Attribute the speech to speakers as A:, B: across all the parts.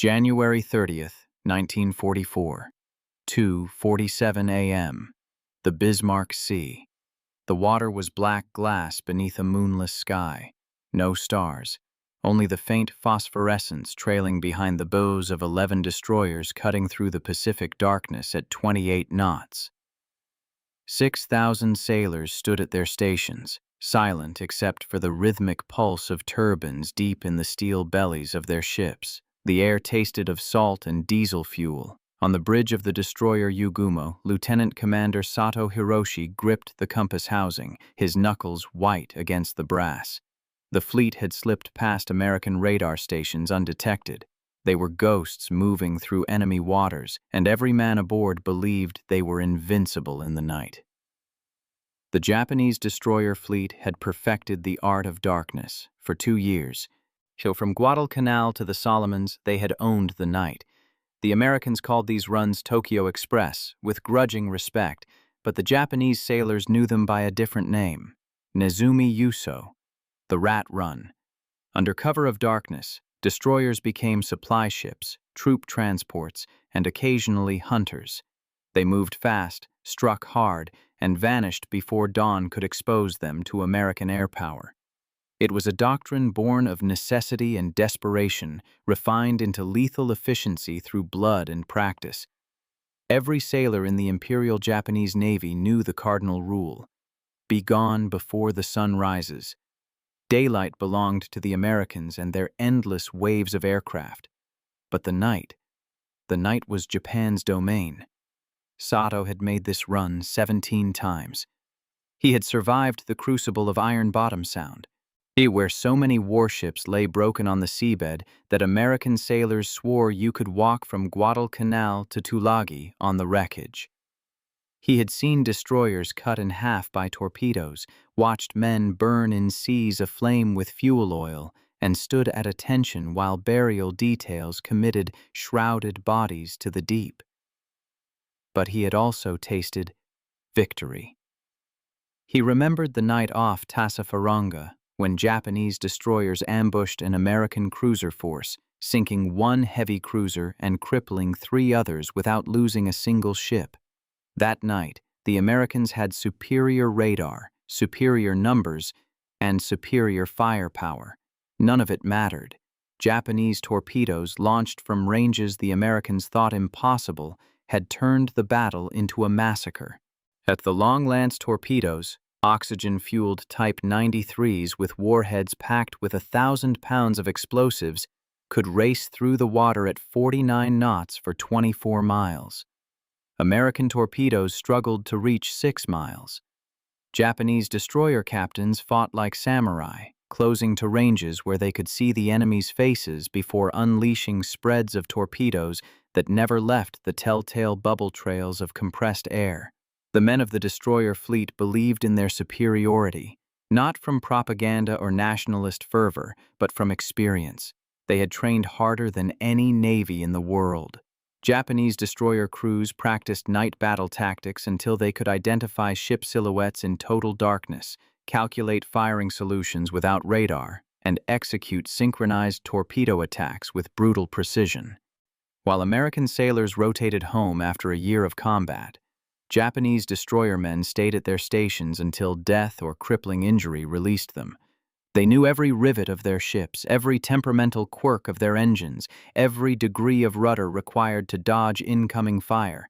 A: January 30th, 1944, 2:47 a.m. The Bismarck Sea. The water was black glass beneath a moonless sky. No stars, only the faint phosphorescence trailing behind the bows of 11 destroyers cutting through the Pacific darkness at 28 knots. 6,000 sailors stood at their stations, silent except for the rhythmic pulse of turbines deep in the steel bellies of their ships. The air tasted of salt and diesel fuel. On the bridge of the destroyer Yugumo, Lieutenant Commander Sato Hiroshi gripped the compass housing, his knuckles white against the brass. The fleet had slipped past American radar stations undetected. They were ghosts moving through enemy waters, and every man aboard believed they were invincible in the night. The Japanese destroyer fleet had perfected the art of darkness for 2 years. So from Guadalcanal to the Solomons, they had owned the night. The Americans called these runs Tokyo Express, with grudging respect, but the Japanese sailors knew them by a different name, Nezumi Yuso, the Rat Run. Under cover of darkness, destroyers became supply ships, troop transports, and occasionally hunters. They moved fast, struck hard, and vanished before dawn could expose them to American air power. It was a doctrine born of necessity and desperation, refined into lethal efficiency through blood and practice. Every sailor in the Imperial Japanese Navy knew the cardinal rule: be gone before the sun rises. Daylight belonged to the Americans and their endless waves of aircraft. But the night was Japan's domain. Sato had made this run 17 times. He had survived the crucible of Iron Bottom Sound, where so many warships lay broken on the seabed that American sailors swore you could walk from Guadalcanal to Tulagi on the wreckage. He had seen destroyers cut in half by torpedoes, watched men burn in seas aflame with fuel oil, and stood at attention while burial details committed shrouded bodies to the deep. But he had also tasted victory. He remembered the night off Tassafaronga, when Japanese destroyers ambushed an American cruiser force, sinking 1 heavy cruiser and crippling 3 others without losing a single ship. That night, the Americans had superior radar, superior numbers, and superior firepower. None of it mattered. Japanese torpedoes launched from ranges the Americans thought impossible had turned the battle into a massacre. At the long-lance torpedoes, oxygen-fueled Type 93s with warheads packed with 1,000 pounds of explosives could race through the water at 49 knots for 24 miles. American torpedoes struggled to reach 6 miles. Japanese destroyer captains fought like samurai, closing to ranges where they could see the enemy's faces before unleashing spreads of torpedoes that never left the telltale bubble trails of compressed air. The men of the destroyer fleet believed in their superiority, not from propaganda or nationalist fervor, but from experience. They had trained harder than any navy in the world. Japanese destroyer crews practiced night battle tactics until they could identify ship silhouettes in total darkness, calculate firing solutions without radar, and execute synchronized torpedo attacks with brutal precision. While American sailors rotated home after a year of combat, Japanese destroyer men stayed at their stations until death or crippling injury released them. They knew every rivet of their ships, every temperamental quirk of their engines, every degree of rudder required to dodge incoming fire.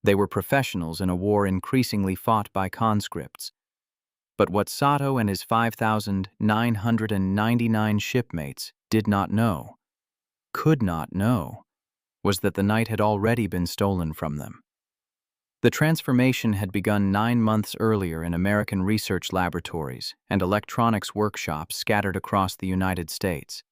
A: They were professionals in a war increasingly fought by conscripts. But what Sato and his 5,999 shipmates did not know, could not know, was that the night had already been stolen from them. The transformation had begun 9 months earlier in American research laboratories and electronics workshops scattered across the United States.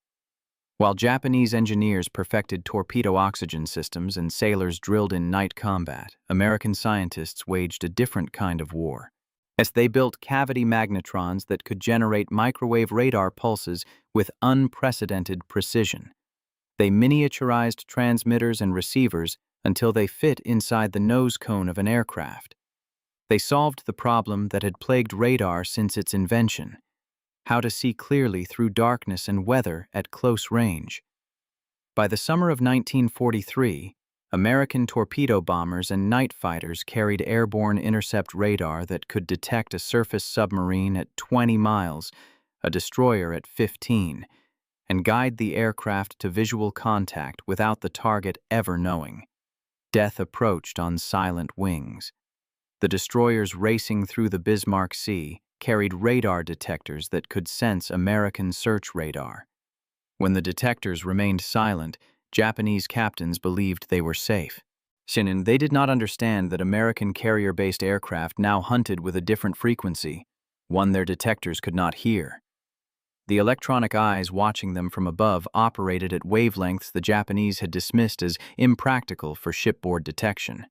A: While Japanese engineers perfected torpedo oxygen systems and sailors drilled in night combat, American scientists waged a different kind of war. As they built cavity magnetrons that could generate microwave radar pulses with unprecedented precision. They miniaturized transmitters and receivers until they fit inside the nose cone of an aircraft. They solved the problem that had plagued radar since its invention: how to see clearly through darkness and weather at close range. By the summer of 1943, American torpedo bombers and night fighters carried airborne intercept radar that could detect a surface submarine at 20 miles, a destroyer at 15, and guide the aircraft to visual contact without the target ever knowing. Death approached on silent wings. The destroyers racing through the Bismarck Sea carried radar detectors that could sense American search radar. When the detectors remained silent, Japanese captains believed they were safe. They did not understand that American carrier-based aircraft now hunted with a different frequency, one their detectors could not hear. The electronic eyes watching them from above operated at wavelengths the Japanese had dismissed as impractical for shipboard detection.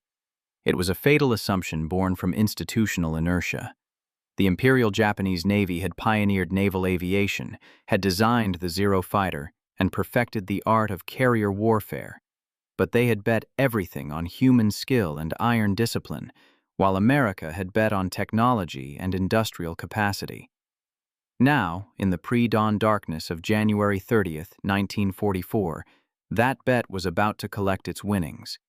A: It was a fatal assumption born from institutional inertia. The Imperial Japanese Navy had pioneered naval aviation, had designed the Zero fighter, and perfected the art of carrier warfare. But they had bet everything on human skill and iron discipline, while America had bet on technology and industrial capacity. Now, in the pre-dawn darkness of January 30th, 1944, that bet was about to collect its winnings.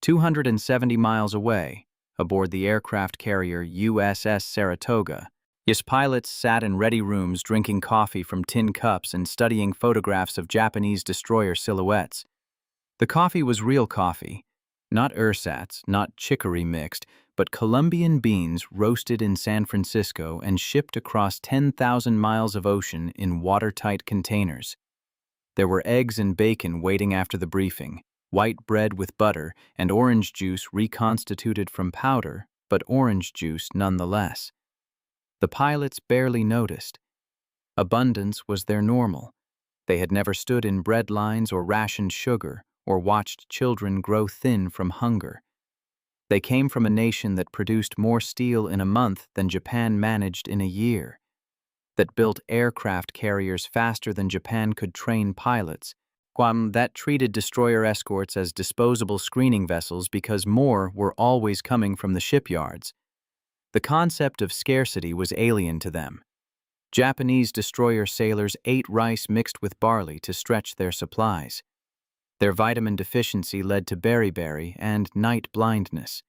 A: 270 miles away, aboard the aircraft carrier USS Saratoga, its pilots sat in ready rooms drinking coffee from tin cups and studying photographs of Japanese destroyer silhouettes. The coffee was real coffee, not ersatz, not chicory mixed, but Colombian beans roasted in San Francisco and shipped across 10,000 miles of ocean in watertight containers. There were eggs and bacon waiting after the briefing, white bread with butter, and orange juice reconstituted from powder, but orange juice nonetheless. The pilots barely noticed. Abundance was their normal. They had never stood in bread lines or rationed sugar, or watched children grow thin from hunger. They came from a nation that produced more steel in a month than Japan managed in a year, that built aircraft carriers faster than Japan could train pilots, that treated destroyer escorts as disposable screening vessels because more were always coming from the shipyards. The concept of scarcity was alien to them. Japanese destroyer sailors ate rice mixed with barley to stretch their supplies. Their vitamin deficiency led to beriberi and night blindness.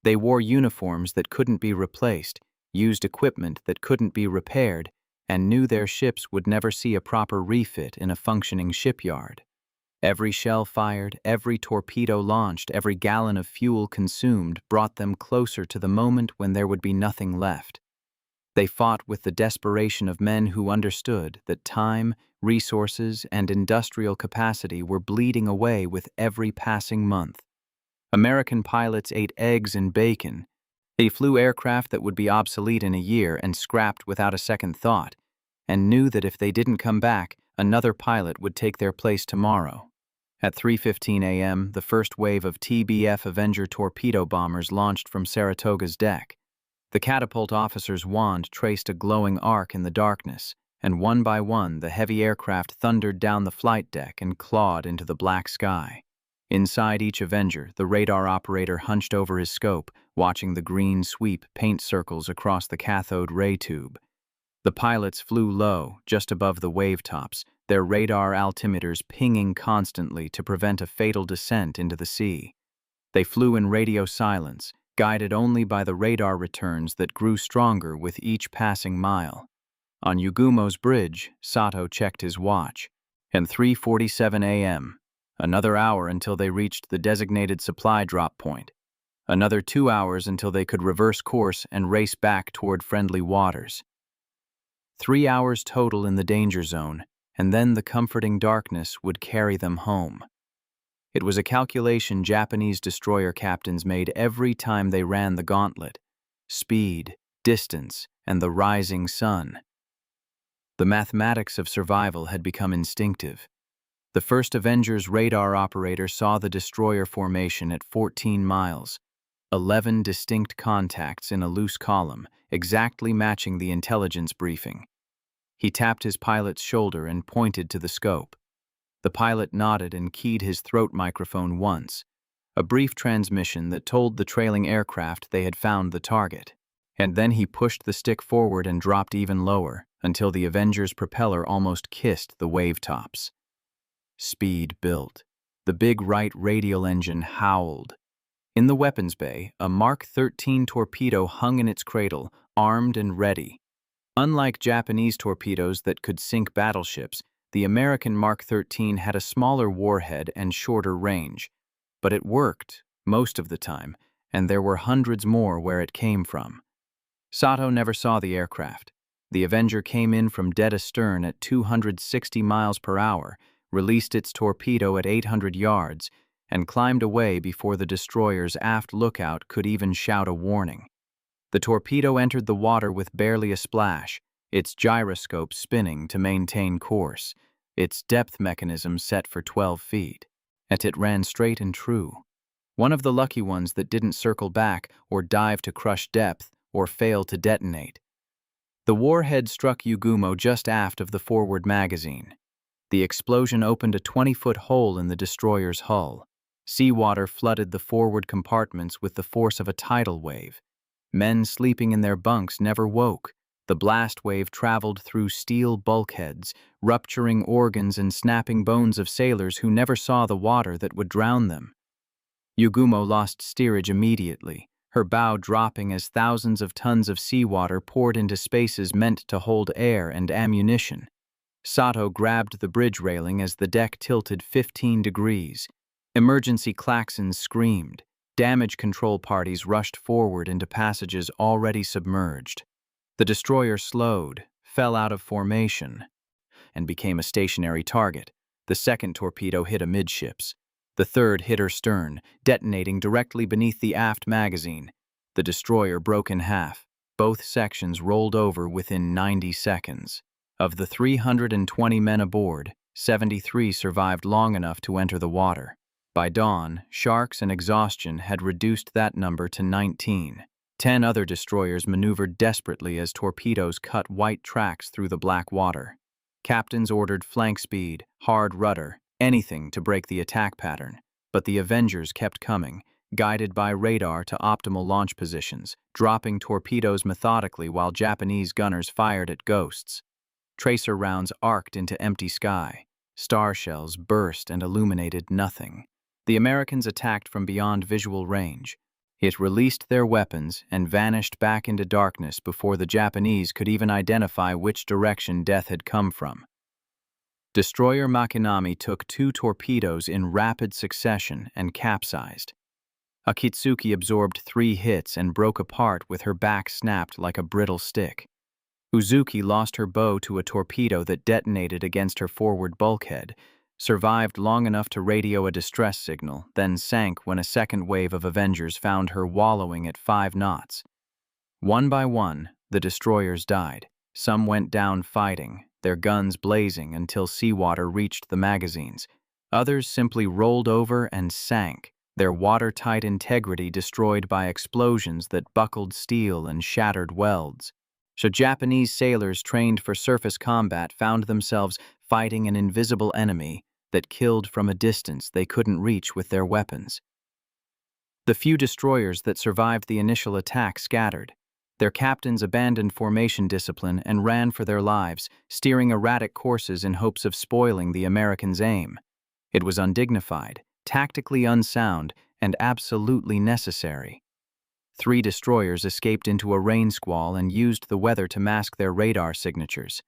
A: They wore uniforms that couldn't be replaced, used equipment that couldn't be repaired, and knew their ships would never see a proper refit in a functioning shipyard. Every shell fired, every torpedo launched, every gallon of fuel consumed brought them closer to the moment when there would be nothing left. They fought with the desperation of men who understood that time, resources, and industrial capacity were bleeding away with every passing month. American pilots ate eggs and bacon. They flew aircraft that would be obsolete in a year and scrapped without a second thought, and knew that if they didn't come back, another pilot would take their place tomorrow. At 3:15 a.m., the first wave of TBF Avenger torpedo bombers launched from Saratoga's deck. The catapult officer's wand traced a glowing arc in the darkness, and one by one the heavy aircraft thundered down the flight deck and clawed into the black sky. Inside each Avenger, the radar operator hunched over his scope, watching the green sweep paint circles across the cathode ray tube. The pilots flew low, just above the wave tops, their radar altimeters pinging constantly to prevent a fatal descent into the sea. They flew in radio silence, guided only by the radar returns that grew stronger with each passing mile. On Yugumo's bridge, Sato checked his watch. And 3:47 a.m., another hour until they reached the designated supply drop point. Another 2 hours until they could reverse course and race back toward friendly waters. 3 hours total in the danger zone, and then the comforting darkness would carry them home. It was a calculation Japanese destroyer captains made every time they ran the gauntlet: speed, distance, and the rising sun. The mathematics of survival had become instinctive. The first Avenger's radar operator saw the destroyer formation at 14 miles, 11 distinct contacts in a loose column, exactly matching the intelligence briefing. He tapped his pilot's shoulder and pointed to the scope. The pilot nodded and keyed his throat microphone once, a brief transmission that told the trailing aircraft they had found the target. And then he pushed the stick forward and dropped even lower, until the Avenger's propeller almost kissed the wave tops. Speed built. The big right radial engine howled. In the weapons bay, a Mark 13 torpedo hung in its cradle, armed and ready. Unlike Japanese torpedoes that could sink battleships, the American Mark 13 had a smaller warhead and shorter range. But it worked, most of the time, and there were hundreds more where it came from. Sato never saw the aircraft. The Avenger came in from dead astern at 260 miles per hour, released its torpedo at 800 yards, and climbed away before the destroyer's aft lookout could even shout a warning. The torpedo entered the water with barely a splash, its gyroscope spinning to maintain course, its depth mechanism set for 12 feet. And it ran straight and true. One of the lucky ones that didn't circle back or dive to crush depth or fail to detonate. The warhead struck Yugumo just aft of the forward magazine. The explosion opened a 20-foot hole in the destroyer's hull. Seawater flooded the forward compartments with the force of a tidal wave. Men sleeping in their bunks never woke. The blast wave traveled through steel bulkheads, rupturing organs and snapping bones of sailors who never saw the water that would drown them. Yugumo lost steerage immediately, her bow dropping as thousands of tons of seawater poured into spaces meant to hold air and ammunition. Sato grabbed the bridge railing as the deck tilted 15 degrees. Emergency klaxons screamed. Damage control parties rushed forward into passages already submerged. The destroyer slowed, fell out of formation, and became a stationary target. The second torpedo hit amidships. The third hit her stern, detonating directly beneath the aft magazine. The destroyer broke in half. Both sections rolled over within 90 seconds. Of the 320 men aboard, 73 survived long enough to enter the water. By dawn, sharks and exhaustion had reduced that number to 19. 10 other destroyers maneuvered desperately as torpedoes cut white tracks through the black water. Captains ordered flank speed, hard rudder, anything to break the attack pattern. But the Avengers kept coming, guided by radar to optimal launch positions, dropping torpedoes methodically while Japanese gunners fired at ghosts. Tracer rounds arced into empty sky. Star shells burst and illuminated nothing. The Americans attacked from beyond visual range. It released their weapons and vanished back into darkness before the Japanese could even identify which direction death had come from. Destroyer Makinami took 2 torpedoes in rapid succession and capsized. Akitsuki absorbed 3 hits and broke apart with her back snapped like a brittle stick. Uzuki lost her bow to a torpedo that detonated against her forward bulkhead, survived long enough to radio a distress signal, then sank when a second wave of Avengers found her wallowing at 5 knots. One by one, the destroyers died. Some went down fighting, their guns blazing until seawater reached the magazines. Others simply rolled over and sank, their watertight integrity destroyed by explosions that buckled steel and shattered welds. So Japanese sailors trained for surface combat found themselves fighting an invisible enemy that killed from a distance they couldn't reach with their weapons. The few destroyers that survived the initial attack scattered. Their captains abandoned formation discipline and ran for their lives, steering erratic courses in hopes of spoiling the Americans' aim. It was undignified, tactically unsound, and absolutely necessary. 3 destroyers escaped into a rain squall and used the weather to mask their radar signatures.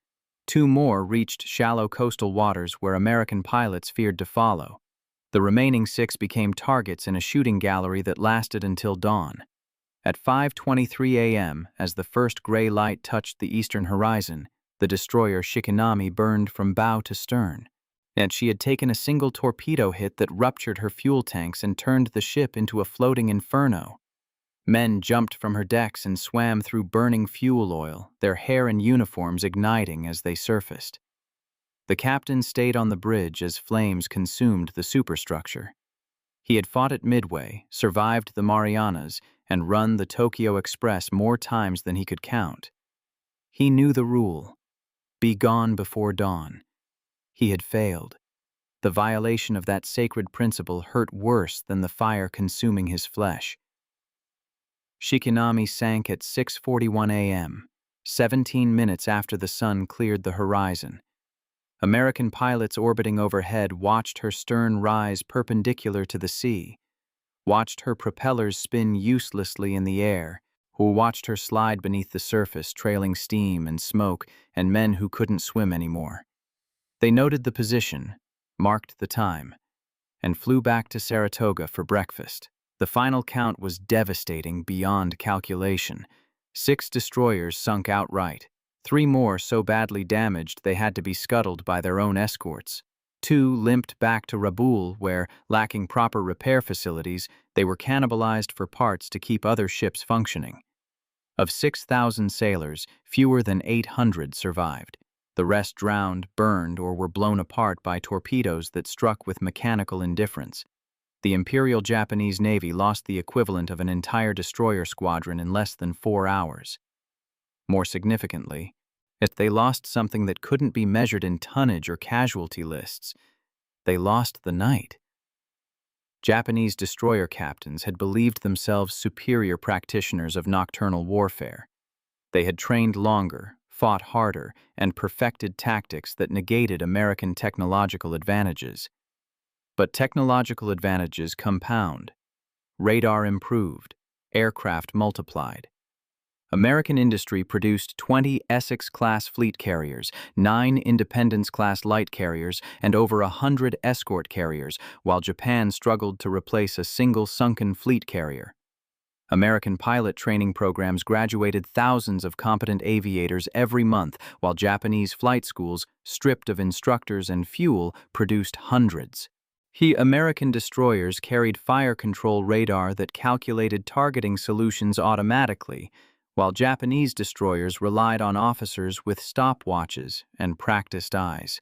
A: 2 more reached shallow coastal waters where American pilots feared to follow. The remaining 6 became targets in a shooting gallery that lasted until dawn. At 5:23 a.m., as the first gray light touched the eastern horizon, the destroyer Shikinami burned from bow to stern. And she had taken a single torpedo hit that ruptured her fuel tanks and turned the ship into a floating inferno. Men jumped from her decks and swam through burning fuel oil, their hair and uniforms igniting as they surfaced. The captain stayed on the bridge as flames consumed the superstructure. He had fought at Midway, survived the Marianas, and run the Tokyo Express more times than he could count. He knew the rule: be gone before dawn. He had failed. The violation of that sacred principle hurt worse than the fire consuming his flesh. Shikinami sank at 6:41 a.m., 17 minutes after the sun cleared the horizon. American pilots orbiting overhead watched her stern rise perpendicular to the sea, watched her propellers spin uselessly in the air, who watched her slide beneath the surface, trailing steam and smoke and men who couldn't swim anymore. They noted the position, marked the time, and flew back to Saratoga for breakfast. The final count was devastating beyond calculation. 6 destroyers sunk outright, 3 more so badly damaged they had to be scuttled by their own escorts. 2 limped back to Rabaul where, lacking proper repair facilities, they were cannibalized for parts to keep other ships functioning. Of 6,000 sailors, fewer than 800 survived. The rest drowned, burned, or were blown apart by torpedoes that struck with mechanical indifference. The Imperial Japanese Navy lost the equivalent of an entire destroyer squadron in less than 4 hours. More significantly, they lost something that couldn't be measured in tonnage or casualty lists. They lost the night. Japanese destroyer captains had believed themselves superior practitioners of nocturnal warfare. They had trained longer, fought harder, and perfected tactics that negated American technological advantages. But technological advantages compound. Radar improved, aircraft multiplied. American industry produced 20 Essex-class fleet carriers, 9 Independence-class light carriers, and over 100 escort carriers, while Japan struggled to replace a single sunken fleet carrier. American pilot training programs graduated thousands of competent aviators every month, while Japanese flight schools, stripped of instructors and fuel, produced hundreds. American destroyers carried fire control radar that calculated targeting solutions automatically, while Japanese destroyers relied on officers with stopwatches and practiced eyes.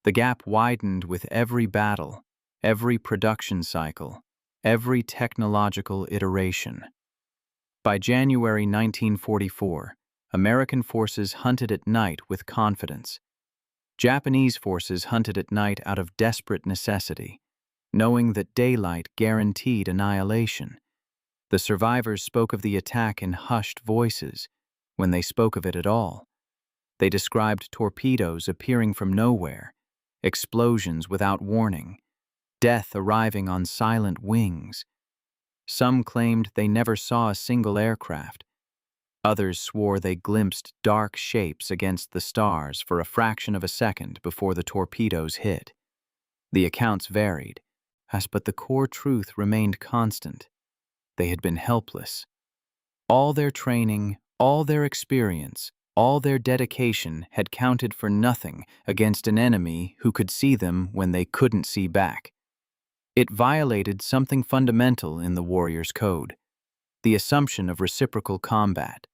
A: The gap widened with every battle, every production cycle, every technological iteration. By January 1944, American forces hunted at night with confidence. Japanese forces hunted at night out of desperate necessity, knowing that daylight guaranteed annihilation. The survivors spoke of the attack in hushed voices, when they spoke of it at all. They described torpedoes appearing from nowhere, explosions without warning, death arriving on silent wings. Some claimed they never saw a single aircraft. Others swore they glimpsed dark shapes against the stars for a fraction of a second before the torpedoes hit. The accounts varied, but the core truth remained constant. They had been helpless. All their training, all their experience, all their dedication had counted for nothing against an enemy who could see them when they couldn't see back. It violated something fundamental in the warrior's code: the assumption of reciprocal combat,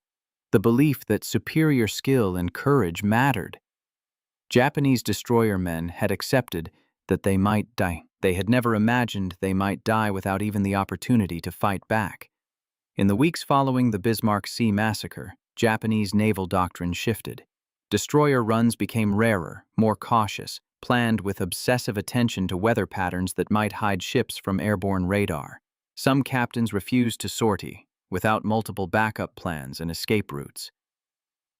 A: the belief that superior skill and courage mattered. Japanese destroyer men had accepted that they might die. They had never imagined they might die without even the opportunity to fight back. In the weeks following the Bismarck Sea massacre, Japanese naval doctrine shifted. Destroyer runs became rarer, more cautious, planned with obsessive attention to weather patterns that might hide ships from airborne radar. Some captains refused to sortie, without multiple backup plans and escape routes.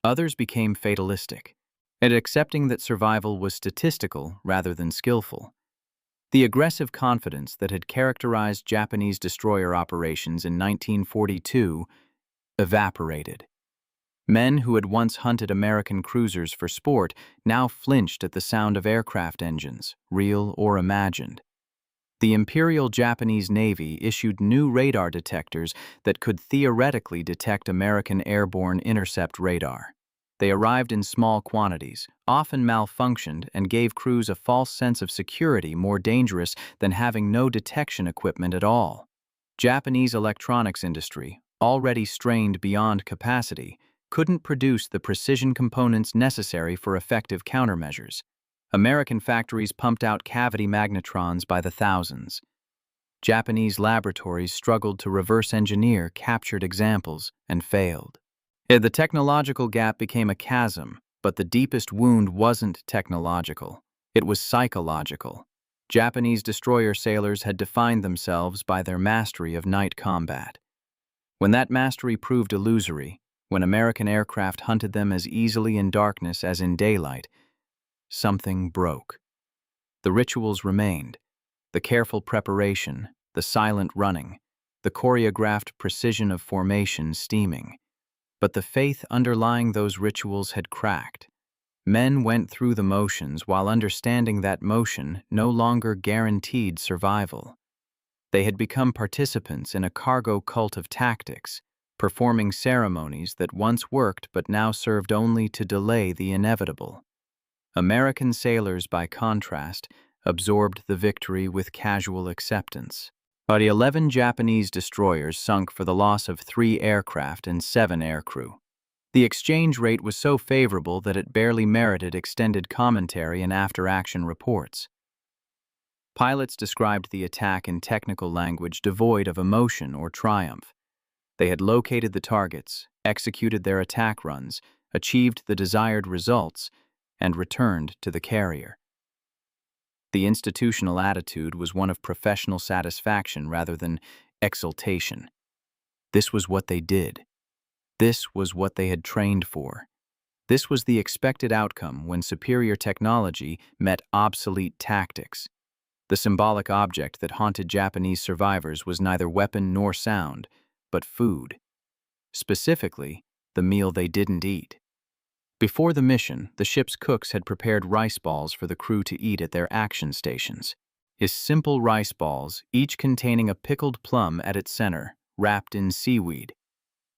A: Others became fatalistic, and accepting that survival was statistical rather than skillful. The aggressive confidence that had characterized Japanese destroyer operations in 1942 evaporated. Men who had once hunted American cruisers for sport now flinched at the sound of aircraft engines, real or imagined. The Imperial Japanese Navy issued new radar detectors that could theoretically detect American airborne intercept radar. They arrived in small quantities, often malfunctioned, and gave crews a false sense of security more dangerous than having no detection equipment at all. Japanese electronics industry, already strained beyond capacity, couldn't produce the precision components necessary for effective countermeasures. American factories pumped out cavity magnetrons by the thousands. Japanese laboratories struggled to reverse engineer captured examples and failed. The technological gap became a chasm, but the deepest wound wasn't technological. It was psychological. Japanese destroyer sailors had defined themselves by their mastery of night combat. When that mastery proved illusory, when American aircraft hunted them as easily in darkness as in daylight, something broke. The rituals remained, the careful preparation, the silent running, the choreographed precision of formation steaming. But the faith underlying those rituals had cracked. Men went through the motions while understanding that motion no longer guaranteed survival. They had become participants in a cargo cult of tactics, performing ceremonies that once worked but now served only to delay the inevitable. American sailors, by contrast, absorbed the victory with casual acceptance. But 11 Japanese destroyers sunk for the loss of 3 aircraft and 7 aircrew. The exchange rate was so favorable that it barely merited extended commentary and after-action reports. Pilots described the attack in technical language devoid of emotion or triumph. They had located the targets, executed their attack runs, achieved the desired results, and returned to the carrier. The institutional attitude was one of professional satisfaction rather than exultation. This was what they did. This was what they had trained for. This was the expected outcome when superior technology met obsolete tactics. The symbolic object that haunted Japanese survivors was neither weapon nor sound, but food. Specifically, the meal they didn't eat. Before the mission, the ship's cooks had prepared rice balls for the crew to eat at their action stations. Simple rice balls, each containing a pickled plum at its center, wrapped in seaweed.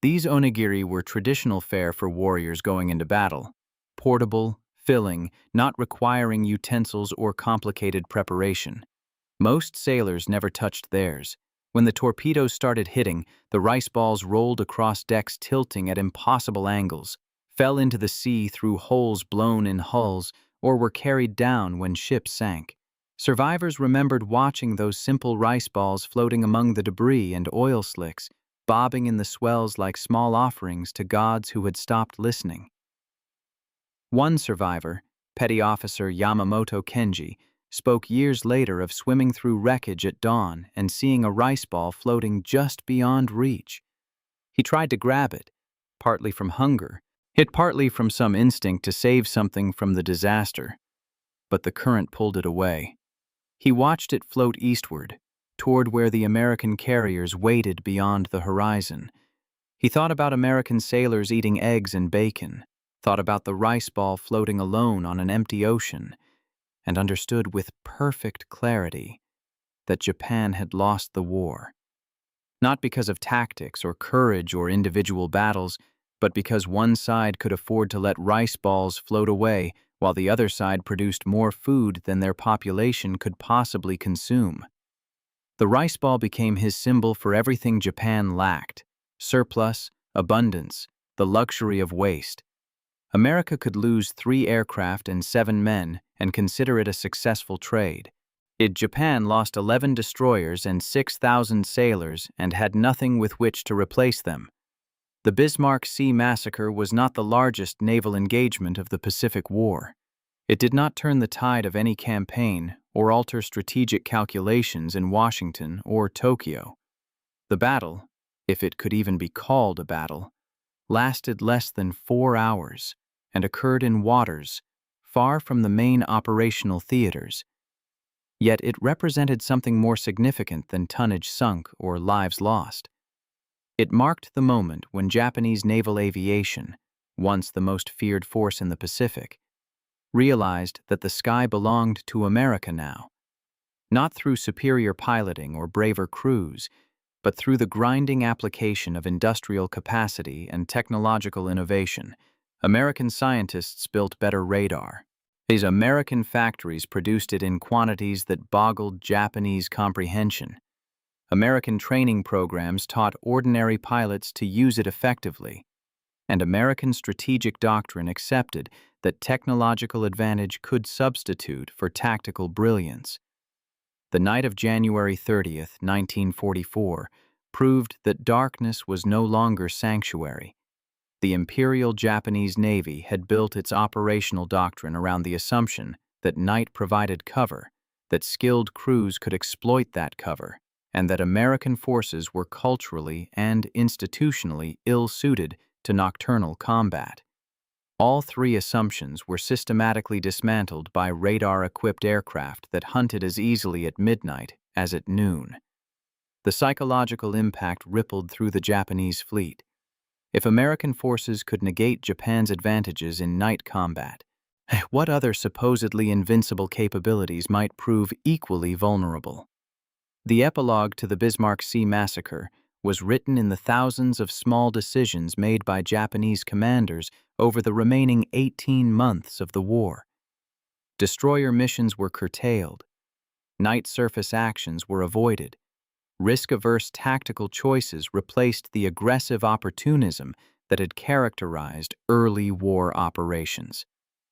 A: These onigiri were traditional fare for warriors going into battle. Portable, filling, not requiring utensils or complicated preparation. Most sailors never touched theirs. When the torpedoes started hitting, the rice balls rolled across decks tilting at impossible angles, fell into the sea through holes blown in hulls, or were carried down when ships sank. Survivors remembered watching those simple rice balls floating among the debris and oil slicks, bobbing in the swells like small offerings to gods who had stopped listening. One survivor, Petty Officer Yamamoto Kenji, spoke years later of swimming through wreckage at dawn and seeing a rice ball floating just beyond reach. He tried to grab it, partly from hunger, partly from some instinct to save something from the disaster, but the current pulled it away. He watched it float eastward, toward where the American carriers waited beyond the horizon. He thought about American sailors eating eggs and bacon, thought about the rice ball floating alone on an empty ocean, and understood with perfect clarity that Japan had lost the war. Not because of tactics or courage or individual battles, but because one side could afford to let rice balls float away while the other side produced more food than their population could possibly consume. The rice ball became his symbol for everything Japan lacked: surplus, abundance, the luxury of waste. America could lose 3 aircraft and 7 men and consider it a successful trade. Japan lost 11 destroyers and 6,000 sailors and had nothing with which to replace them. The Bismarck Sea Massacre was not the largest naval engagement of the Pacific War. It did not turn the tide of any campaign or alter strategic calculations in Washington or Tokyo. The battle, if it could even be called a battle, lasted less than 4 hours and occurred in waters far from the main operational theaters. Yet it represented something more significant than tonnage sunk or lives lost. It marked the moment when Japanese naval aviation, once the most feared force in the Pacific, realized that the sky belonged to America now. Not through superior piloting or braver crews, but through the grinding application of industrial capacity and technological innovation. American scientists built better radar. These American factories produced it in quantities that boggled Japanese comprehension. American training programs taught ordinary pilots to use it effectively, and American strategic doctrine accepted that technological advantage could substitute for tactical brilliance. The night of January 30th, 1944, proved that darkness was no longer sanctuary. The Imperial Japanese Navy had built its operational doctrine around the assumption that night provided cover, that skilled crews could exploit that cover, and that American forces were culturally and institutionally ill-suited to nocturnal combat. All three assumptions were systematically dismantled by radar-equipped aircraft that hunted as easily at midnight as at noon. The psychological impact rippled through the Japanese fleet. If American forces could negate Japan's advantages in night combat, what other supposedly invincible capabilities might prove equally vulnerable? The epilogue to the Bismarck Sea massacre was written in the thousands of small decisions made by Japanese commanders over the remaining 18 months of the war. Destroyer missions were curtailed. Night surface actions were avoided. Risk-averse tactical choices replaced the aggressive opportunism that had characterized early war operations.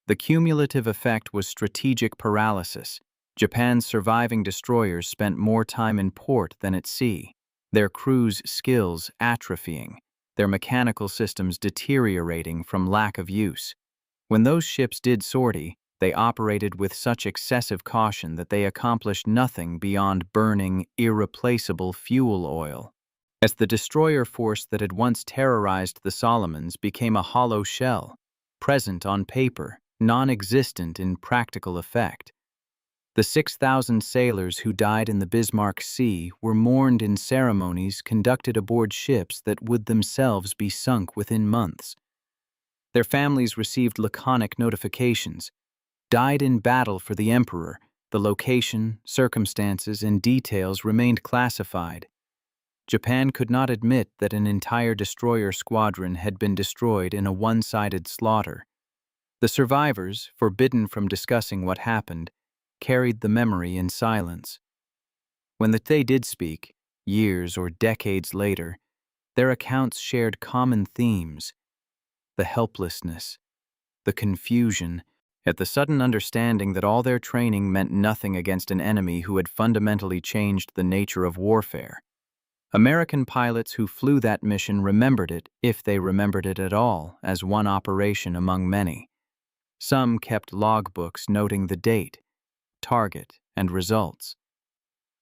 A: The cumulative effect was strategic paralysis. Japan's surviving destroyers spent more time in port than at sea, their crews' skills atrophying, their mechanical systems deteriorating from lack of use. When those ships did sortie, they operated with such excessive caution that they accomplished nothing beyond burning irreplaceable fuel oil. As the destroyer force that had once terrorized the Solomons became a hollow shell, present on paper, non-existent in practical effect. The 6,000 sailors who died in the Bismarck Sea were mourned in ceremonies conducted aboard ships that would themselves be sunk within months. Their families received laconic notifications. Died in battle for the Emperor. The location, circumstances, and details remained classified. Japan could not admit that an entire destroyer squadron had been destroyed in a one-sided slaughter. The survivors, forbidden from discussing what happened, carried the memory in silence. When they did speak, years or decades later, their accounts shared common themes: the helplessness, the confusion, at the sudden understanding that all their training meant nothing against an enemy who had fundamentally changed the nature of warfare. American pilots who flew that mission remembered it, if they remembered it at all, as one operation among many. Some kept logbooks noting the date, target, and results.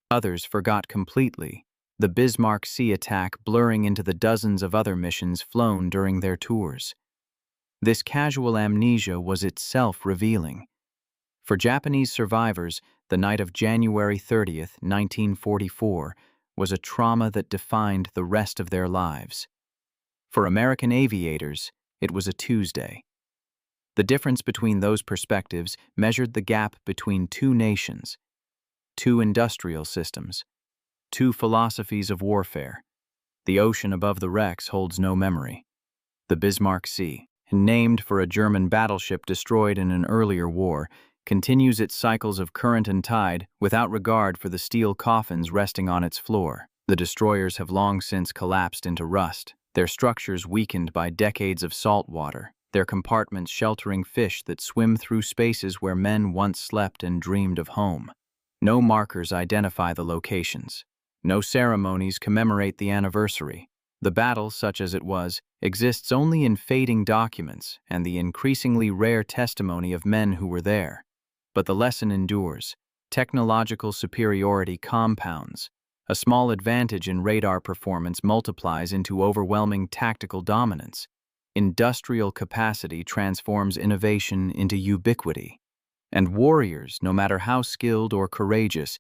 A: Others forgot completely, the Bismarck Sea attack blurring into the dozens of other missions flown during their tours. This casual amnesia was itself revealing. For Japanese survivors, the night of January 30th, 1944, was a trauma that defined the rest of their lives. For American aviators, it was a Tuesday. The difference between those perspectives measured the gap between two nations, two industrial systems, two philosophies of warfare. The ocean above the wrecks holds no memory. The Bismarck Sea, named for a German battleship destroyed in an earlier war, continues its cycles of current and tide without regard for the steel coffins resting on its floor. The destroyers have long since collapsed into rust, their structures weakened by decades of salt water, their compartments sheltering fish that swim through spaces where men once slept and dreamed of home. No markers identify the locations. No ceremonies commemorate the anniversary. The battle, such as it was, exists only in fading documents and the increasingly rare testimony of men who were there. But the lesson endures. Technological superiority compounds. A small advantage in radar performance multiplies into overwhelming tactical dominance. Industrial capacity transforms innovation into ubiquity. And warriors, no matter how skilled or courageous,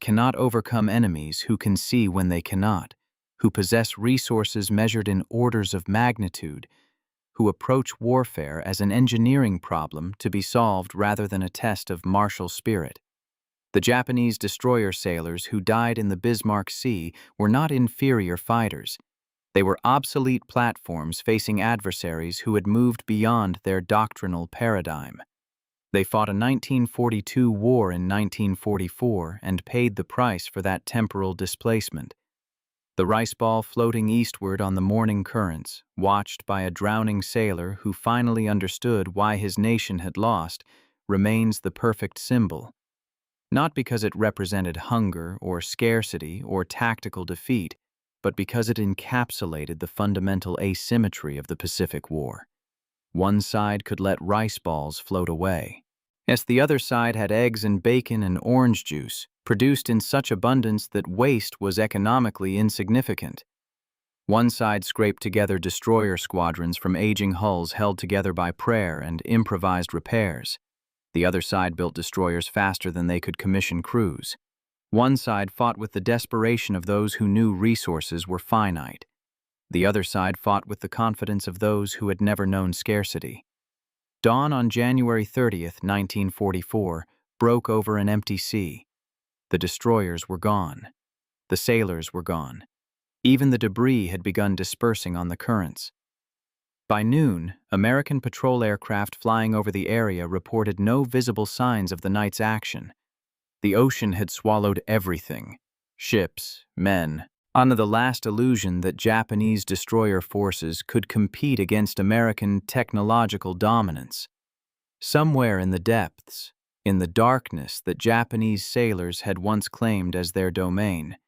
A: cannot overcome enemies who can see when they cannot, who possess resources measured in orders of magnitude, who approach warfare as an engineering problem to be solved rather than a test of martial spirit. The Japanese destroyer sailors who died in the Bismarck Sea were not inferior fighters. They were obsolete platforms facing adversaries who had moved beyond their doctrinal paradigm. They fought a 1942 war in 1944 and paid the price for that temporal displacement. The rice ball floating eastward on the morning currents, watched by a drowning sailor who finally understood why his nation had lost, remains the perfect symbol. Not because it represented hunger or scarcity or tactical defeat, but because it encapsulated the fundamental asymmetry of the Pacific War. One side could let rice balls float away, as the other side had eggs and bacon and orange juice, produced in such abundance that waste was economically insignificant. One side scraped together destroyer squadrons from aging hulls held together by prayer and improvised repairs. The other side built destroyers faster than they could commission crews. One side fought with the desperation of those who knew resources were finite. The other side fought with the confidence of those who had never known scarcity. Dawn on January 30th, 1944, broke over an empty sea. The destroyers were gone. The sailors were gone. Even the debris had begun dispersing on the currents. By noon, American patrol aircraft flying over the area reported no visible signs of the night's action. The ocean had swallowed everything: ships, men, under the last illusion that Japanese destroyer forces could compete against American technological dominance. Somewhere in the depths, in the darkness that Japanese sailors had once claimed as their domain,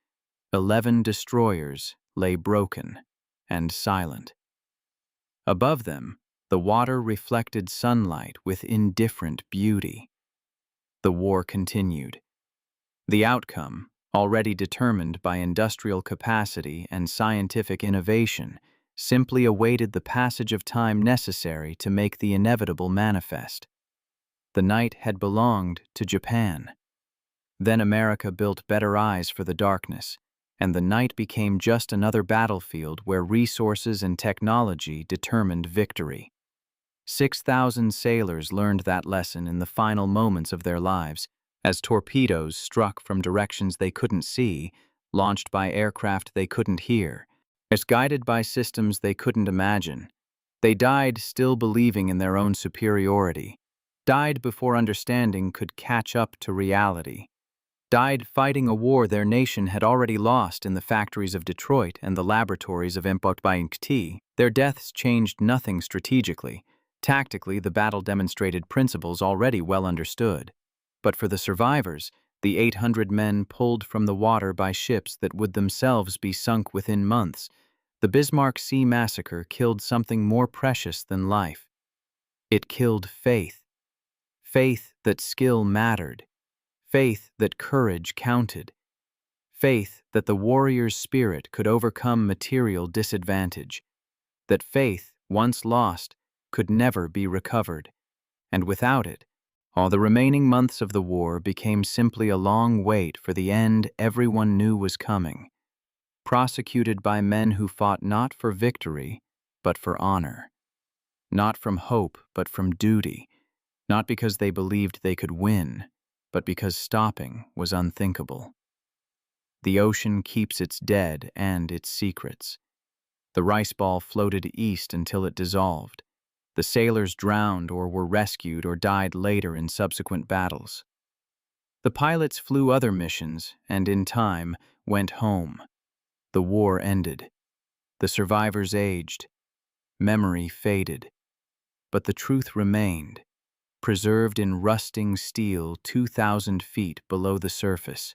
A: 11 destroyers lay broken and silent. Above them, the water reflected sunlight with indifferent beauty. The war continued. The outcome, already determined by industrial capacity and scientific innovation, simply awaited the passage of time necessary to make the inevitable manifest. The night had belonged to Japan. Then America built better eyes for the darkness, and the night became just another battlefield where resources and technology determined victory. 6,000 sailors learned that lesson in the final moments of their lives, as torpedoes struck from directions they couldn't see, launched by aircraft they couldn't hear, as guided by systems they couldn't imagine. They died still believing in their own superiority, died before understanding could catch up to reality, died fighting a war their nation had already lost in the factories of Detroit and the laboratories of Mpot. Their deaths changed nothing strategically. Tactically, the battle demonstrated principles already well understood. But for the survivors, the 800 men pulled from the water by ships that would themselves be sunk within months, the Bismarck Sea Massacre killed something more precious than life. It killed faith. Faith that skill mattered. Faith that courage counted. Faith that the warrior's spirit could overcome material disadvantage. That faith, once lost, could never be recovered. And without it, all the remaining months of the war became simply a long wait for the end everyone knew was coming, prosecuted by men who fought not for victory, but for honor, not from hope, but from duty, not because they believed they could win, but because stopping was unthinkable. The ocean keeps its dead and its secrets. The rice ball floated east until it dissolved. The sailors drowned or were rescued or died later in subsequent battles. The pilots flew other missions and, in time, went home. The war ended. The survivors aged. Memory faded. But the truth remained, preserved in rusting steel 2,000 feet below the surface.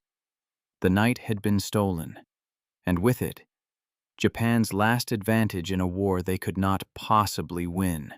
A: The night had been stolen, and with it, Japan's last advantage in a war they could not possibly win.